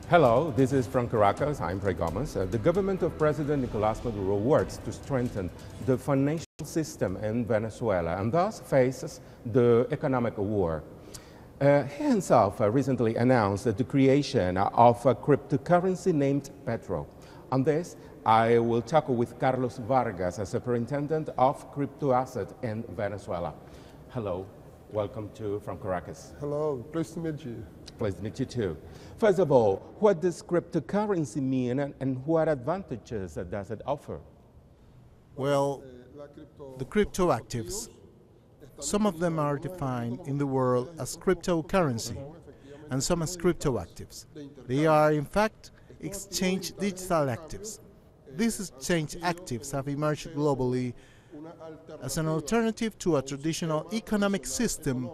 Hello, this is from Caracas. I'm Ray Gomez. The government of President Nicolás Maduro works to strengthen the financial system in Venezuela and thus faces the economic war. He himself recently announced the creation of a cryptocurrency named Petrol. On this, I will talk with Carlos Vargas, a Superintendent of Cryptoassets in Venezuela. Hello, welcome to From Caracas. Hello, pleased to meet you. Pleased to meet you too. First of all, what does cryptocurrency mean and what advantages does it offer? Well, the crypto actives, some of them are defined in the world as cryptocurrency and some as crypto actives. They are, in fact, exchange digital actives. These exchange actives have emerged globally as an alternative to a traditional economic system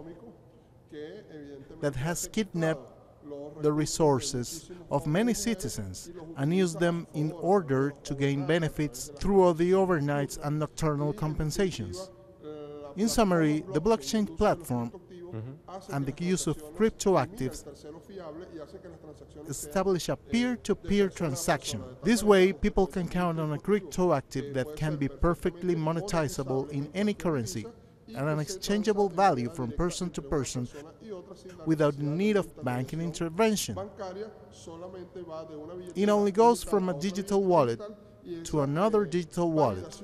that has kidnapped the resources of many citizens and used them in order to gain benefits through the overnights and nocturnal compensations. In summary, the blockchain platform and the use of cryptoactives establish a peer-to-peer transaction. This way, people can count on a cryptoactive that can be perfectly monetizable in any currency and an exchangeable value from person to person without the need of banking intervention. It only goes from a digital wallet to another digital wallet,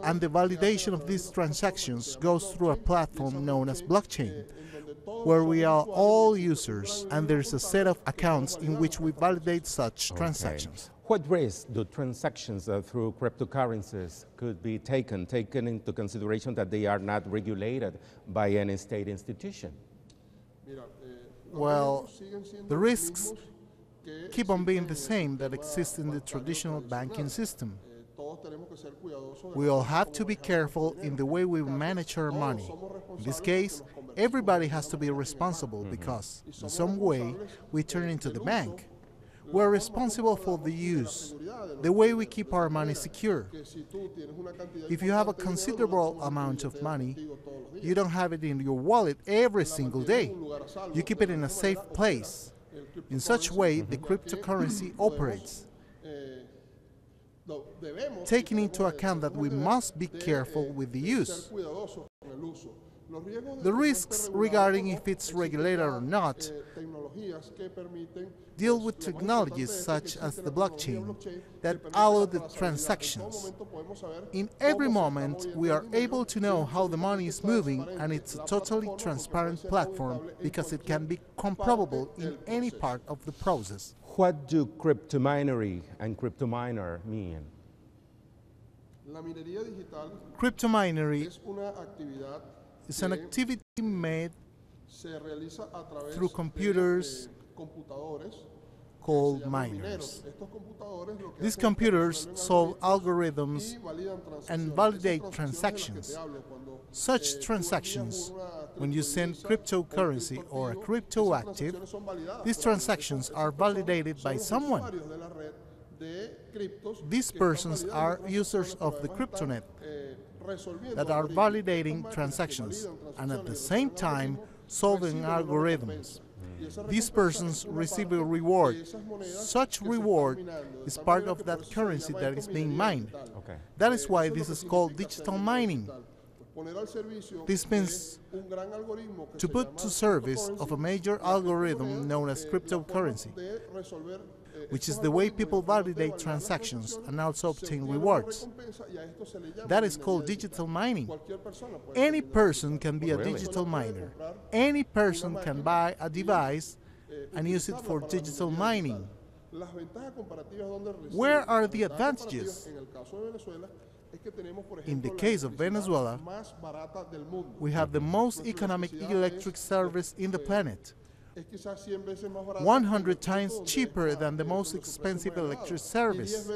and the validation of these transactions goes through a platform known as blockchain, where we are all users, and there is a set of accounts in which we validate such transactions. What risks do transactions through cryptocurrencies could be taken into consideration that they are not regulated by any state institution? Well, the risks keep on being the same that exist in the traditional banking system. We all have to be careful in the way we manage our money. In this case, everybody has to be responsible because, in some way, we turn into the bank. We're responsible for the use, the way we keep our money secure. If you have a considerable amount of money, you don't have it in your wallet every single day. You keep it in a safe place. In such way, the cryptocurrency operates, taking into account that we must be careful with the use. The risks regarding if it's regulated or not deal with technologies such as the blockchain that allow the transactions. In every moment, we are able to know how the money is moving, and it's a totally transparent platform because it can be comprovable in any part of the process. What do cryptominery and cryptominer mean? Cryptominery is an activity made through computers called miners. These computers solve algorithms and validate transactions. Such transactions, when you send cryptocurrency or a cryptoactive, these transactions are validated by someone. These persons are users of the cryptonet that are validating transactions and at the same time solving algorithms. These persons receive a reward. Such reward is part of that currency that is being mined. That is why this is called digital mining. This means to put to service of a major algorithm known as cryptocurrency, which is the way people validate transactions and also obtain rewards. That is called digital mining. Any person can be a digital miner. Any person can buy a device and use it for digital mining. Where are the advantages? In the case of Venezuela, we have the most economic electric service in the planet, 100 times cheaper than the most expensive electric service.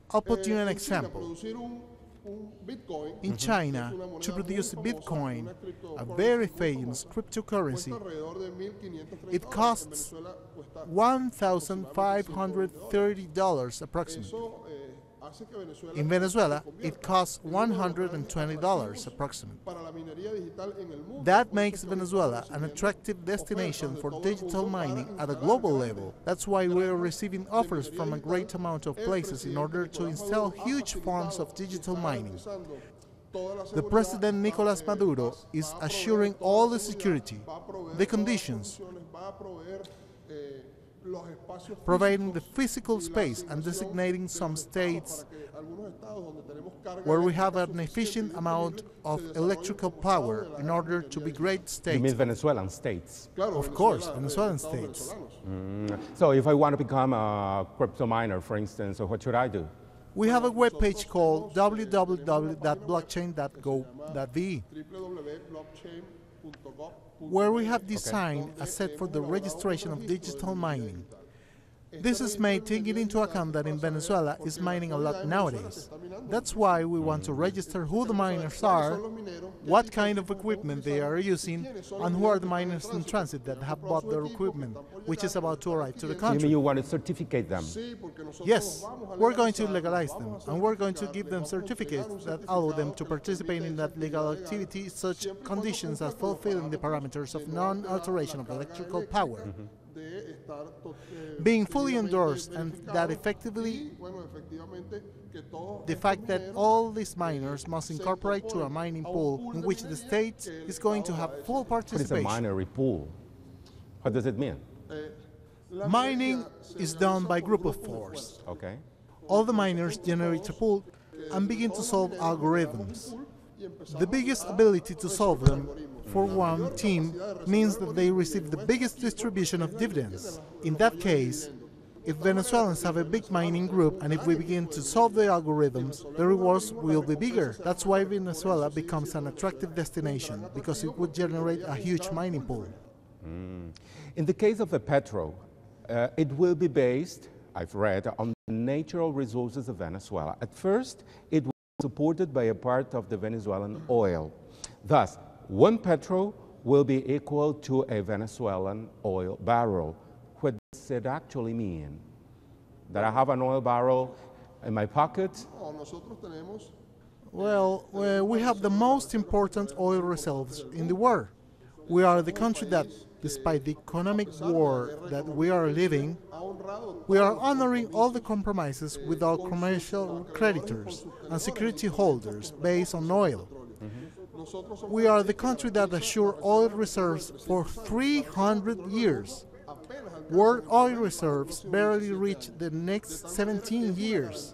I'll put you an example. In China, to produce Bitcoin, a very famous cryptocurrency, it costs $1,530 approximately. In Venezuela, it costs $120 approximately. That makes Venezuela an attractive destination for digital mining at a global level. That's why we are receiving offers from a great amount of places in order to install huge farms of digital mining. The President Nicolás Maduro is assuring all the security, the conditions, providing the physical space and designating some states where we have an efficient amount of electrical power in order to be great states. You mean Venezuelan states? Of course, Venezuelan states. So if I want to become a crypto miner, for instance, what should I do? We have a webpage called www.blockchain.gov.ve, where we have designed a set for the registration of digital mining. This is made taking into account that in Venezuela is mining a lot nowadays. That's why we want to register who the miners are, what kind of equipment they are using, and who are the miners in transit that have bought their equipment, which is about to arrive to the country. You mean you want to certificate them? Yes, we're going to legalize them, and we're going to give them certificates that allow them to participate in that legal activity, such conditions as fulfilling the parameters of non-alteration of electrical power. Being fully endorsed, and that effectively the fact that all these miners must incorporate to a mining pool in which the state is going to have full participation. What is a minery pool? What does it mean? Mining is done by group of fours. Okay. All the miners generate a pool and begin to solve algorithms. The biggest ability to solve them for one team means that they receive the biggest distribution of dividends. In that case, if Venezuelans have a big mining group and if we begin to solve the algorithms, the rewards will be bigger. That's why Venezuela becomes an attractive destination, because it would generate a huge mining pool. In the case of the Petrol, it will be based, I've read, on the natural resources of Venezuela. At first, it was supported by a part of the Venezuelan oil. Thus, one Petrol will be equal to a Venezuelan oil barrel. What does it actually mean? That I have an oil barrel in my pocket? Well, we have the most important oil reserves in the world. We are the country that, despite the economic war that we are living, we are honoring all the compromises with our commercial creditors and security holders based on oil. We are the country that assure oil reserves for 300 years. World oil reserves barely reach the next 17 years.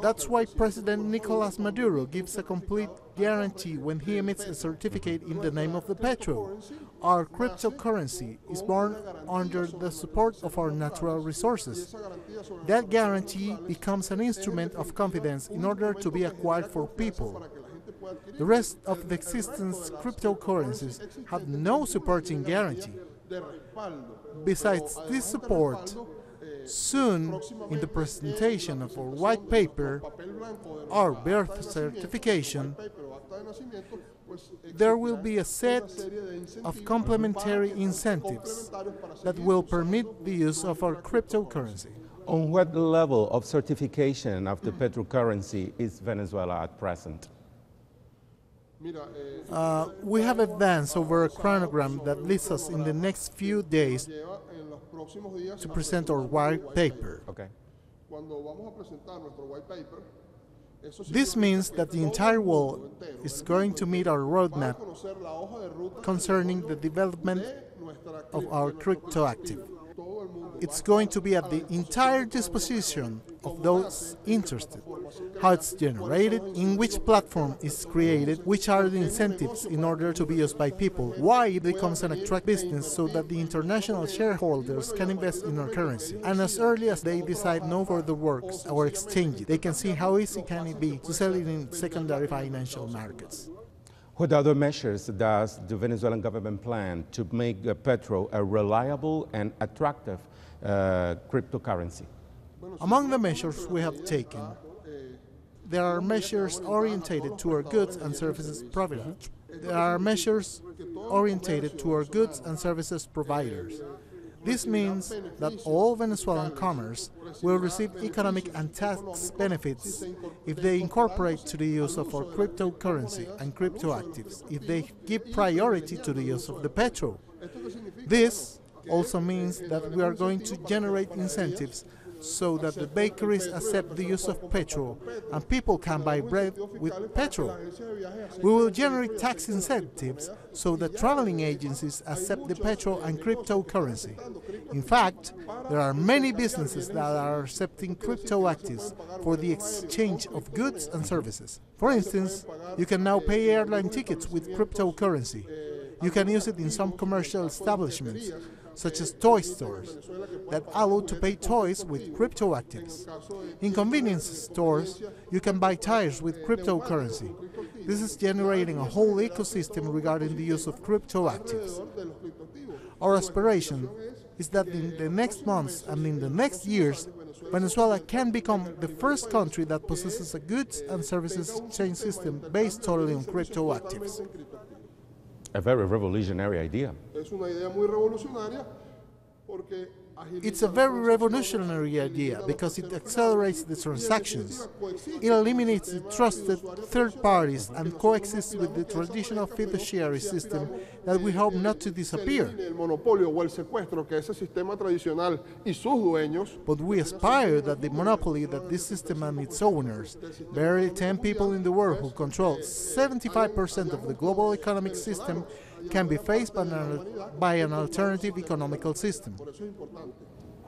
That's why President Nicolás Maduro gives a complete guarantee when he emits a certificate in the name of the Petrol. Our cryptocurrency is born under the support of our natural resources. That guarantee becomes an instrument of confidence in order to be acquired for people. The rest of the existence cryptocurrencies have no supporting guarantee. Besides this support, soon, in the presentation of our white paper, our birth certification, there will be a set of complementary incentives that will permit the use of our cryptocurrency. On what level of certification of the Petrol currency is Venezuela at present? We have advanced over a chronogram that leads us in the next few days to present our white paper. Okay. This means that the entire world is going to meet our roadmap concerning the development of our crypto active. It's going to be at the entire disposition of those interested. How it's generated, in which platform it's created, which are the incentives in order to be used by people, why it becomes an attractive business so that the international shareholders can invest in our currency. And as early as they decide no further works or exchange it, they can see how easy can it be to sell it in secondary financial markets. What other measures does the Venezuelan government plan to make Petrol a reliable and attractive cryptocurrency? Among the measures we have taken, there are measures orientated to our goods and services providers. This means that all Venezuelan commerce will receive economic and tax benefits if they incorporate to the use of our cryptocurrency and cryptoactives, if they give priority to the use of the petrol. This also means that we are going to generate incentives so that the bakeries accept the use of petrol and people can buy bread with petrol. We will generate tax incentives so that traveling agencies accept the petrol and cryptocurrency. In fact, there are many businesses that are accepting cryptoactives for the exchange of goods and services. For instance, you can now pay airline tickets with cryptocurrency. You can use it in some commercial establishments, such as toy stores, that allow to pay toys with cryptoactives. In convenience stores, you can buy tires with cryptocurrency. This is generating a whole ecosystem regarding the use of cryptoactives. Our aspiration is that in the next months and in the next years, Venezuela can become the first country that possesses a goods and services exchange system based totally on cryptoactives. A very revolutionary idea. It's a very revolutionary idea because it accelerates the transactions. It eliminates the trusted third parties and coexists with the traditional fiduciary system that we hope not to disappear. But we aspire that the monopoly that this system and its owners, barely 10 people in the world who control 75% of the global economic system, can be faced by an alternative economical system.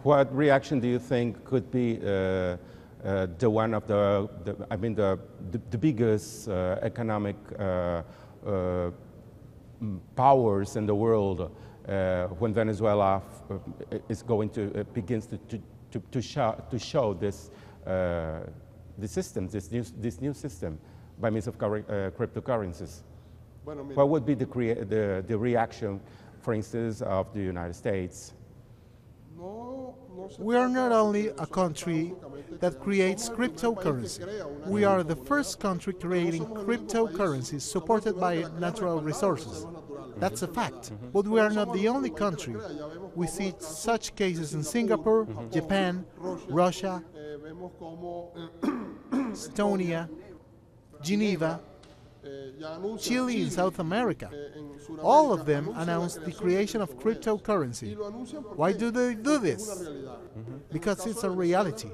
What reaction do you think could be the one of the biggest economic powers in the world when Venezuela is going to begins to show this this new system by means of cryptocurrencies? What would be the reaction, for instance, of the United States? We are not only a country that creates cryptocurrency. We are the first country creating cryptocurrencies supported by natural resources. That's a fact. But we are not the only country. We see such cases in Singapore, Japan, Russia, Estonia, Geneva, Chile in South America. All of them announced the creation of cryptocurrency. Why do they do this? Because it's a reality.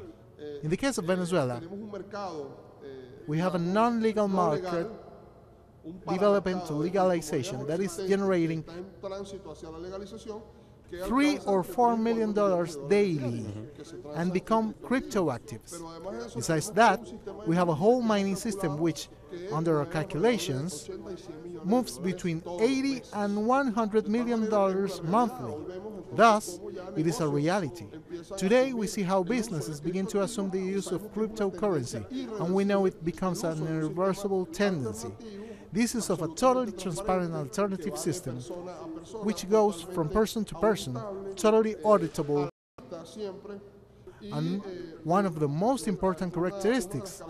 In the case of Venezuela, we have a non-legal market developing to legalization that is generating $3 or $4 million daily and become cryptoactives. Besides that, we have a whole mining system which, under our calculations, moves between $80 and $100 million monthly. Thus, it is a reality. Today, we see how businesses begin to assume the use of cryptocurrency, and we know it becomes an irreversible tendency. This is of a totally transparent alternative system, which goes from person to person, totally auditable, and one of the most important characteristics,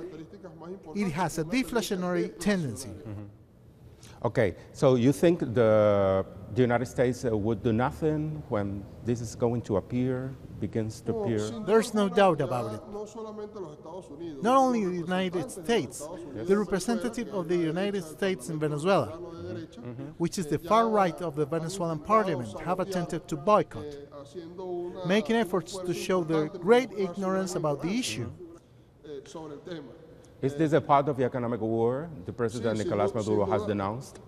it has a deflationary tendency. Okay, so you think the United States would do nothing when this is going to begins to appear? There's no doubt about it. Not only the United States, the representative of the United States in Venezuela, which is the far right of the Venezuelan parliament, have attempted to boycott, making efforts to show their great ignorance about the issue. Is this a part of the economic war the President Nicolás Maduro has denounced?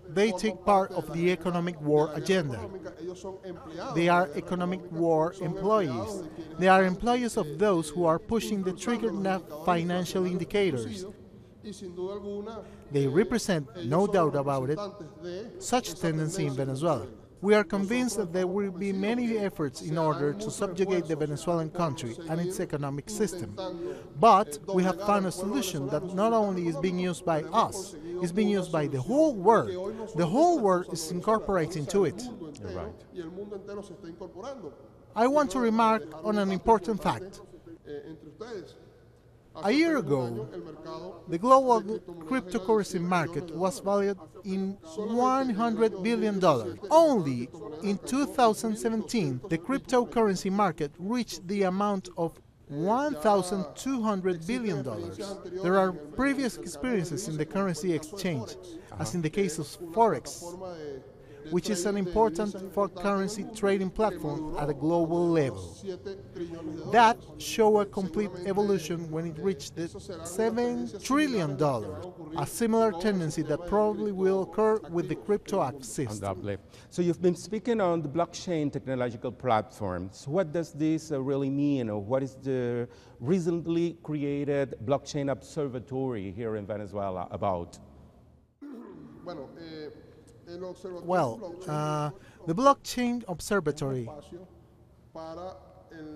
They take part of the economic war agenda. They are economic war employees. They are employees of those who are pushing the triggered financial indicators. They represent, no doubt about it, such tendency in Venezuela. We are convinced that there will be many efforts in order to subjugate the Venezuelan country and its economic system. But we have found a solution that not only is being used by us, is being used by the whole world. The whole world is incorporating to it. Right. I want to remark on an important fact. A year ago, the global cryptocurrency market was valued in $100 billion. Only in 2017, the cryptocurrency market reached the amount of $1,200 billion. There are previous experiences in the currency exchange, as in the case of Forex, which is an important currency trading platform at a global level. That showed a complete evolution when it reached the $7 trillion, a similar tendency that probably will occur with the crypto system. Undoubtedly. So you've been speaking on the blockchain technological platforms. What does this really mean, or what is the recently created blockchain observatory here in Venezuela about? Well, the Blockchain Observatory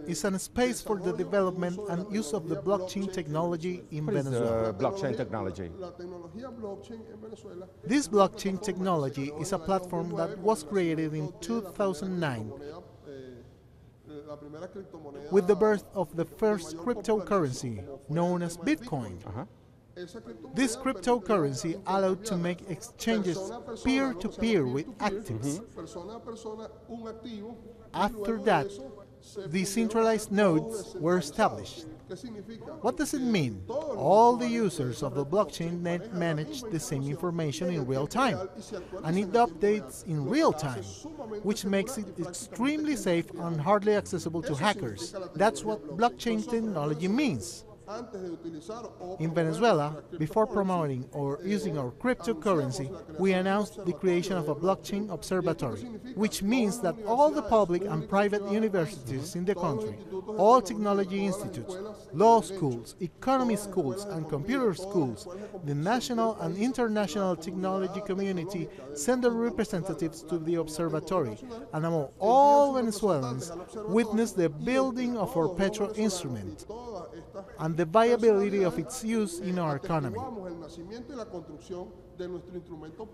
is a space for the development and use of the blockchain technology in Venezuela. Blockchain technology? This blockchain technology is a platform that was created in 2009 with the birth of the first cryptocurrency, known as Bitcoin. This cryptocurrency allowed to make exchanges peer-to-peer with actives. After that, decentralized nodes were established. What does it mean? All the users of the blockchain net manage the same information in real time, and it updates in real time, which makes it extremely safe and hardly accessible to hackers. That's what blockchain technology means. In Venezuela, before promoting or using our cryptocurrency, we announced the creation of a blockchain observatory, which means that all the public and private universities in the country, all technology institutes, law schools, economy schools, and computer schools, the national and international technology community send their representatives to the observatory, and among all Venezuelans witness the building of our Petrol instrument and the viability of its use in our economy.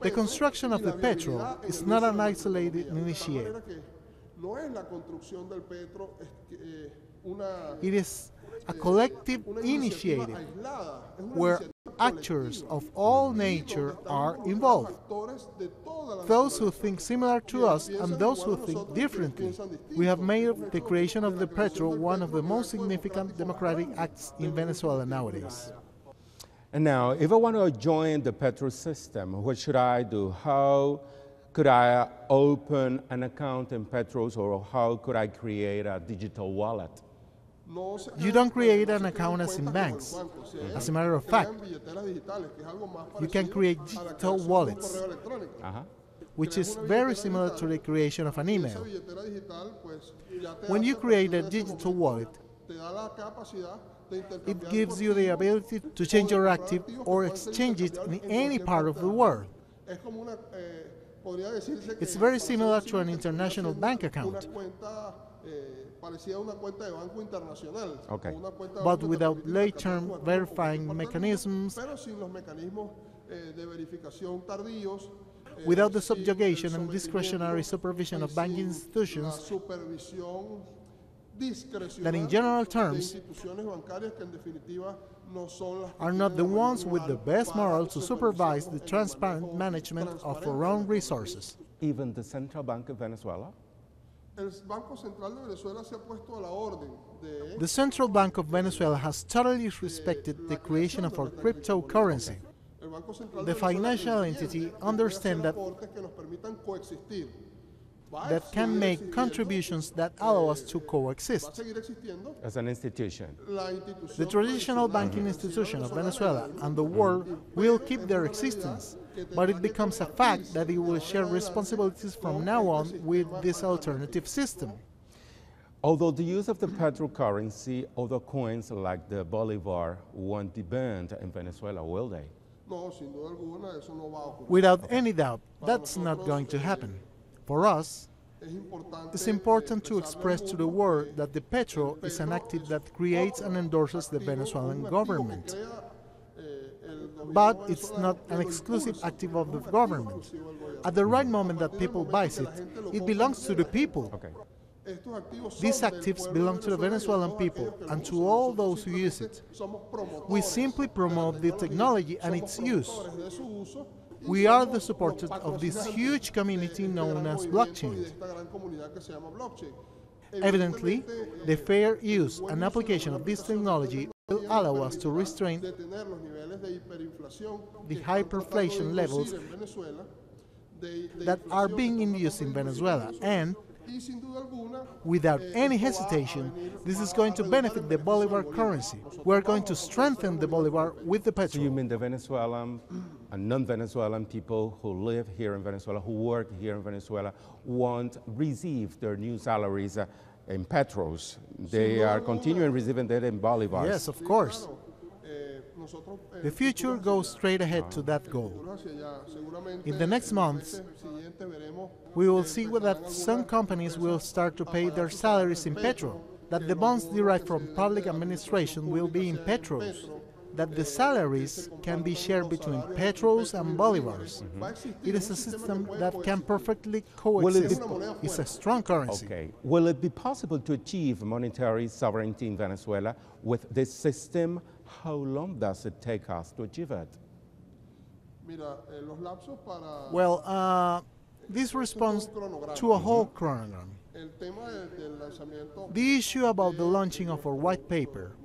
The construction of the Petrol is not an isolated initiative. It is a collective initiative where actors of all nature are involved. Those who think similar to us and those who think differently. We have made the creation of the Petrol one of the most significant democratic acts in Venezuela nowadays. And now, if I want to join the Petrol system, what should I do? How could I open an account in Petrol, or how could I create a digital wallet? You don't create an account as in banks. As a matter of fact, you can create digital wallets, which is very similar to the creation of an email. When you create a digital wallet, it gives you the ability to change your active or exchange it in any part of the world. It's very similar to an international bank account, okay, but without late-term verifying mechanisms, without the subjugation and discretionary supervision of banking institutions that in general terms are not the ones with the best morals to supervise the transparent management of our own resources. Even the Central Bank of Venezuela? The Central Bank of Venezuela has totally respected the creation of our cryptocurrency. The financial entity understands that can make contributions that allow us to coexist. As an institution? The traditional banking institution of Venezuela and the world will keep their existence, but it becomes a fact that it will share responsibilities from now on with this alternative system. Although the use of the Petrol currency, other coins like the Bolivar won't be banned in Venezuela, will they? Without any doubt, that's not going to happen. For us, it's important to express to the world that the Petrol is an active that creates and endorses the Venezuelan government. But it's not an exclusive active of the government. At the right moment that people buy it, it belongs to the people. Okay. These actives belong to the Venezuelan people and to all those who use it. We simply promote the technology and its use. We are the supporters of this huge community known as blockchain. Evidently, the fair use and application of this technology will allow us to restrain the hyperinflation levels that are being induced in Venezuela, and without any hesitation, this is going to benefit the Bolivar currency. We are going to strengthen the Bolivar with the petrol. So you mean the Venezuelan and non-Venezuelan people who live here in Venezuela, who work here in Venezuela, won't receive their new salaries in petros? They are continuing receiving that in bolivars. Yes, of course. The future goes straight ahead to that goal. In the next months, we will see that some companies will start to pay their salaries in petrol, that the bonds derived from public administration will be in petros, that the salaries can be shared between petros and bolivars. It is a system that can perfectly coexist. It's a strong currency. Okay. Will it be possible to achieve monetary sovereignty in Venezuela with this system? How long does it take us to achieve it? Well, this responds to a whole chronogram. The issue about the launching of our white paper,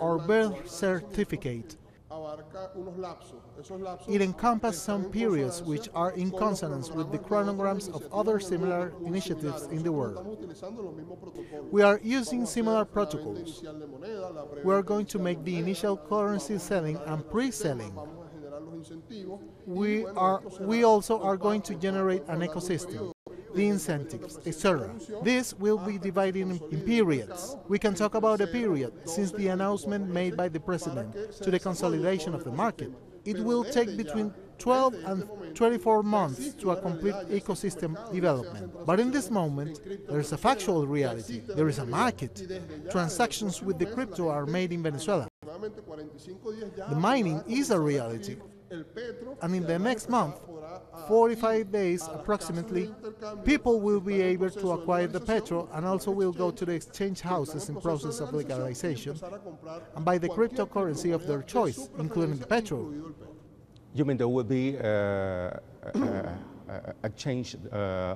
our birth certificate, it encompasses some periods which are in consonance with the chronograms of other similar initiatives in the world. We are using similar protocols. We are going to make the initial currency selling and pre-selling. We also are going to generate an ecosystem, the incentives, etc. This will be divided in periods. We can talk about a period since the announcement made by the President to the consolidation of the market. It will take between 12 and 24 months to a complete ecosystem development. But in this moment, there is a factual reality. There is a market. Transactions with the crypto are made in Venezuela. The mining is a reality. And in the next month, 45 days approximately, people will be able to acquire the petrol and also will go to the exchange houses in process of legalization and buy the cryptocurrency of their choice, including the petrol. You mean there will be exchange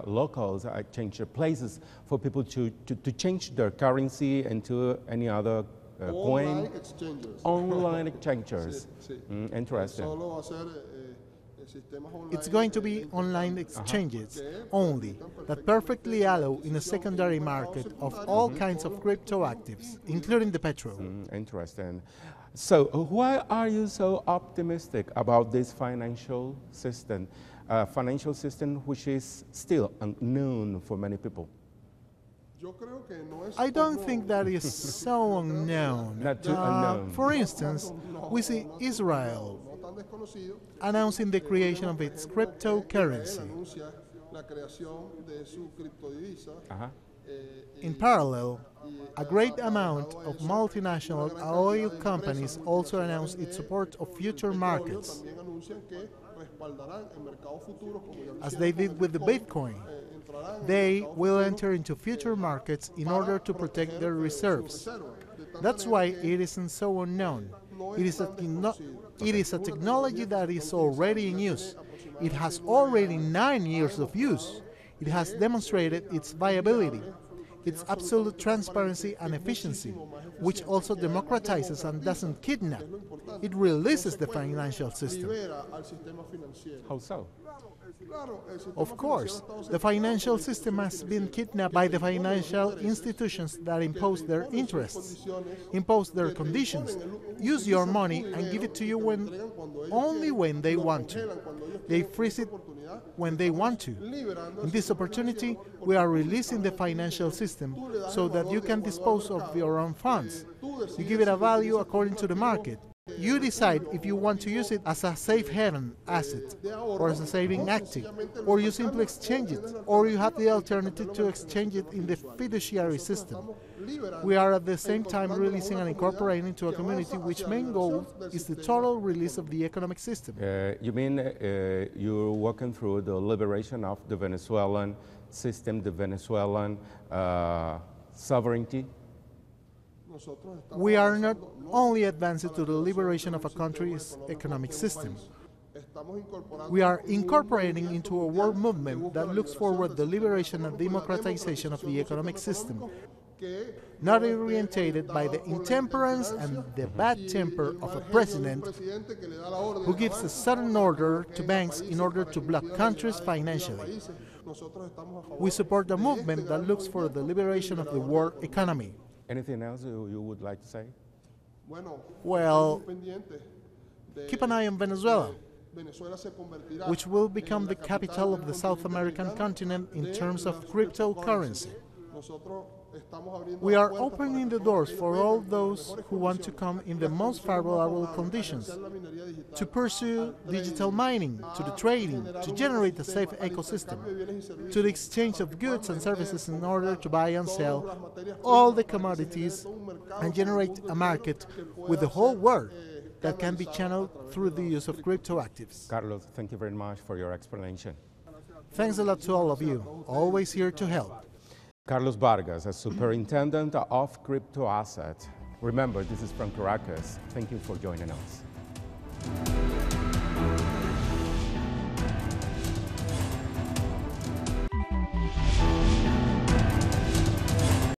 locals, exchange places for people to change their currency into any other coin? Online exchanges. Interesting. It's going to be online exchanges only that perfectly allow in a secondary market of all kinds of crypto actives, including the petrol. Interesting. So why are you so optimistic about this financial system which is still unknown for many people? I don't think that is so unknown. Not too unknown. For instance, we see Israel announcing the creation of its cryptocurrency. In parallel, a great amount of multinational oil companies also announced its support of future markets, as they did with the Bitcoin. They will enter into future markets in order to protect their reserves. That's why it isn't so unknown. It is a technology that is already in use. It has already 9 years of use. It has demonstrated its viability, its absolute transparency and efficiency, which also democratizes and doesn't kidnap. It releases the financial system. How so? Of course, the financial system has been kidnapped by the financial institutions that impose their interests, impose their conditions, use your money and give it to you only when they want to. They freeze it when they want to. In this opportunity, we are releasing the financial system so that you can dispose of your own funds. You give it a value according to the market. You decide if you want to use it as a safe haven asset or as a saving active, or you simply exchange it, or you have the alternative to exchange it in the fiduciary system. We are at the same time releasing and incorporating into a community which main goal is the total release of the economic system. You mean you're working through the liberation of the Venezuelan system, the Venezuelan sovereignty? We are not only advancing to the liberation of a country's economic system. We are incorporating into a world movement that looks forward the liberation and democratization of the economic system, not orientated by the intemperance and the bad temper of a president who gives a sudden order to banks in order to block countries financially. We support a movement that looks for the liberation of the world economy. Anything else you would like to say? Well, keep an eye on Venezuela, which will become the capital of the South American continent in terms of cryptocurrency. We are opening the doors for all those who want to come in the most favorable conditions, to pursue digital mining, to the trading, to generate a safe ecosystem, to the exchange of goods and services in order to buy and sell all the commodities and generate a market with the whole world that can be channeled through the use of cryptoactives. Carlos, thank you very much for your explanation. Thanks a lot to all of you, always here to help. Carlos Vargas, a Superintendent of Cryptoassets. Remember, this is from Caracas. Thank you for joining us.